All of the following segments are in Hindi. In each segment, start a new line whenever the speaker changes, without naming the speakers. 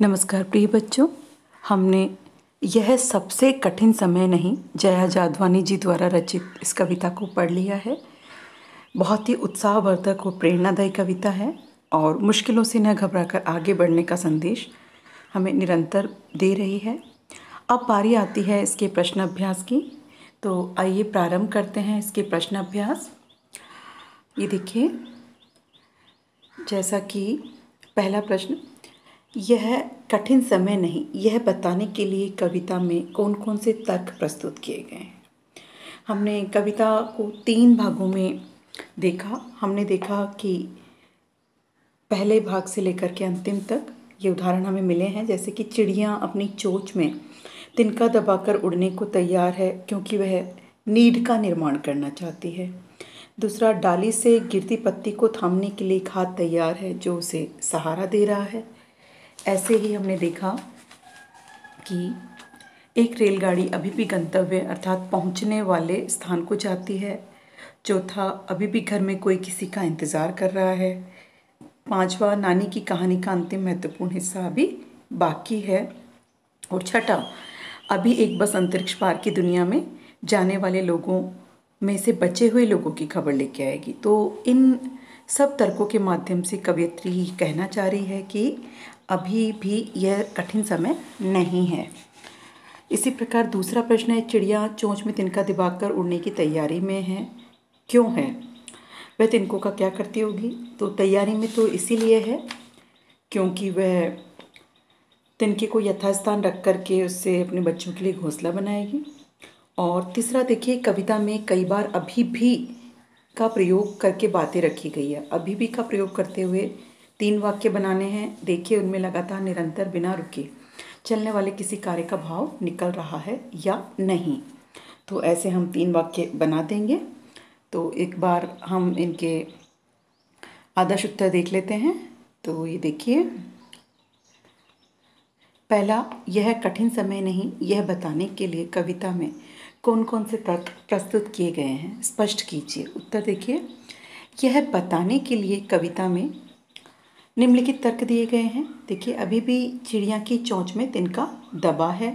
नमस्कार प्रिय बच्चों। हमने यह सबसे कठिन समय नहीं जया जादवानी जी द्वारा रचित इस कविता को पढ़ लिया है। बहुत ही उत्साहवर्धक और प्रेरणादायी कविता है और मुश्किलों से न घबराकर आगे बढ़ने का संदेश हमें निरंतर दे रही है। अब बारी आती है इसके प्रश्न अभ्यास की, तो आइए प्रारंभ करते हैं इसके प्रश्न अभ्यास। ये देखिए, जैसा कि पहला प्रश्न, यह कठिन समय नहीं यह बताने के लिए कविता में कौन कौन से तर्क प्रस्तुत किए गए हैं। हमने कविता को 3 भागों में देखा। हमने देखा कि पहले भाग से लेकर के अंतिम तक ये उदाहरण हमें मिले हैं, जैसे कि चिड़िया अपनी चोंच में तिनका दबाकर उड़ने को तैयार है क्योंकि वह नीड का निर्माण करना चाहती है। दूसरा, डाली से गिरती पत्ती को थामने के लिए एक हाथ तैयार है जो उसे सहारा दे रहा है। ऐसे ही हमने देखा कि एक रेलगाड़ी अभी भी गंतव्य अर्थात पहुंचने वाले स्थान को जाती है। चौथा, अभी भी घर में कोई किसी का इंतज़ार कर रहा है। पांचवा, नानी की कहानी का अंतिम महत्वपूर्ण हिस्सा अभी बाकी है। और छठा, अभी एक बस अंतरिक्ष पार की दुनिया में जाने वाले लोगों में से बचे हुए लोगों की खबर लेके आएगी। तो इन सब तर्कों के माध्यम से कवयित्री कहना चाह रही है कि अभी भी यह कठिन समय नहीं है। इसी प्रकार दूसरा प्रश्न है, चिड़िया चोंच में तिनका दबाकर उड़ने की तैयारी में है, क्यों है? वह तिनकों का क्या करती होगी? तो तैयारी में तो इसीलिए है क्योंकि वह तिनके को यथास्थान रख करके उससे अपने बच्चों के लिए घोंसला बनाएगी। और तीसरा देखिए, कविता में कई बार अभी भी का प्रयोग करके बातें रखी गई है। अभी भी का प्रयोग करते हुए 3 वाक्य बनाने हैं। देखिए, उनमें लगातार निरंतर बिना रुके चलने वाले किसी कार्य का भाव निकल रहा है या नहीं। तो ऐसे हम 3 वाक्य बना देंगे। तो एक बार हम इनके आदर्श उत्तर देख लेते हैं। तो ये देखिए, पहला, यह कठिन समय नहीं यह बताने के लिए कविता में कौन कौन से तर्क प्रस्तुत किए गए हैं, स्पष्ट कीजिए। उत्तर देखिए, यह बताने के लिए कविता में निम्नलिखित तर्क दिए गए हैं। देखिए, अभी भी चिड़िया की चोंच में तिनका दबा है।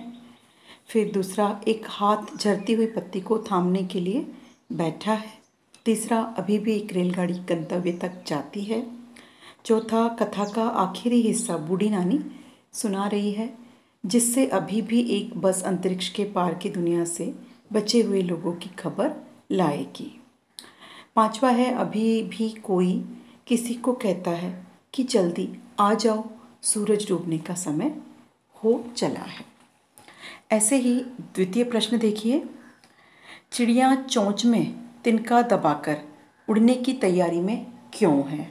फिर दूसरा, एक हाथ झरती हुई पत्ती को थामने के लिए बैठा है। तीसरा, अभी भी एक रेलगाड़ी गंतव्य तक जाती है। चौथा, कथा का आखिरी हिस्सा बूढ़ी नानी सुना रही है जिससे अभी भी एक बस अंतरिक्ष के पार की दुनिया से बचे हुए लोगों की खबर लाएगी। पांचवा है, अभी भी कोई किसी को कहता है कि जल्दी आ जाओ, सूरज डूबने का समय हो चला है। ऐसे ही द्वितीय प्रश्न देखिए, चिड़िया चोंच में तिनका दबाकर उड़ने की तैयारी में क्यों है?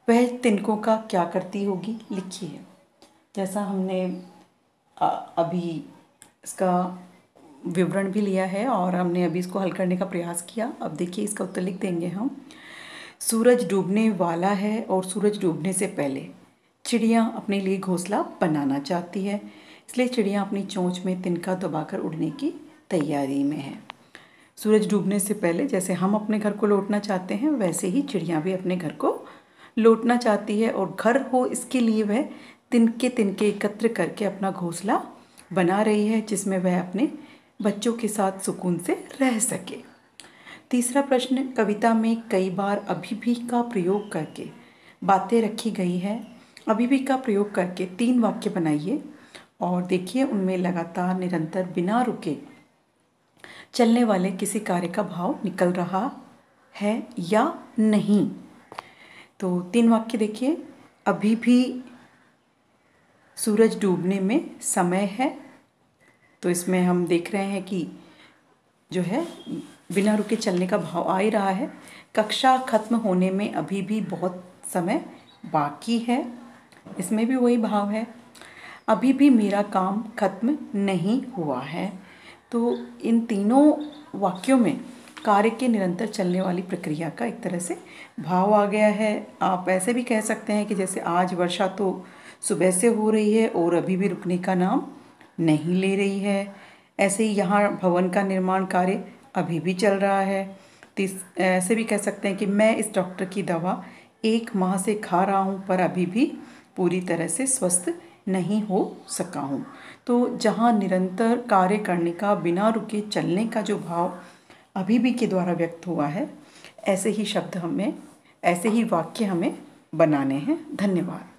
वह तिनकों का क्या करती होगी, लिखिए। जैसा हमने अभी इसका विवरण भी लिया है और हमने अभी इसको हल करने का प्रयास किया। अब देखिए, इसका उत्तर लिख देंगे हम। सूरज डूबने वाला है और सूरज डूबने से पहले चिड़िया अपने लिए घोंसला बनाना चाहती है, इसलिए चिड़िया अपनी चोंच में तिनका दबाकर उड़ने की तैयारी में है। सूरज डूबने से पहले जैसे हम अपने घर को लौटना चाहते हैं, वैसे ही चिड़िया भी अपने घर को लौटना चाहती है और घर हो इसके लिए वह तिनके तिनके एकत्र करके अपना घोंसला बना रही है जिसमें वह अपने बच्चों के साथ सुकून से रह सके। तीसरा प्रश्न, कविता में कई बार अभी भी का प्रयोग करके बातें रखी गई है। अभी भी का प्रयोग करके 3 वाक्य बनाइए और देखिए उनमें लगातार निरंतर बिना रुके चलने वाले किसी कार्य का भाव निकल रहा है या नहीं। तो 3 वाक्य देखिए, अभी भी सूरज डूबने में समय है, तो इसमें हम देख रहे हैं कि जो है बिना रुके चलने का भाव आ ही रहा है। कक्षा खत्म होने में अभी भी बहुत समय बाकी है, इसमें भी वही भाव है। अभी भी मेरा काम खत्म नहीं हुआ है। तो इन तीनों वाक्यों में कार्य के निरंतर चलने वाली प्रक्रिया का एक तरह से भाव आ गया है। आप ऐसे भी कह सकते हैं कि जैसे आज वर्षा तो सुबह से हो रही है और अभी भी रुकने का नाम नहीं ले रही है। ऐसे ही यहाँ भवन का निर्माण कार्य अभी भी चल रहा है। ऐसे भी कह सकते हैं कि मैं इस डॉक्टर की दवा 1 माह से खा रहा हूँ पर अभी भी पूरी तरह से स्वस्थ नहीं हो सका हूँ। तो जहाँ निरंतर कार्य करने का, बिना रुके चलने का जो भाव अभी भी के द्वारा व्यक्त हुआ है, ऐसे ही शब्द हमें, ऐसे ही वाक्य हमें बनाने हैं। धन्यवाद।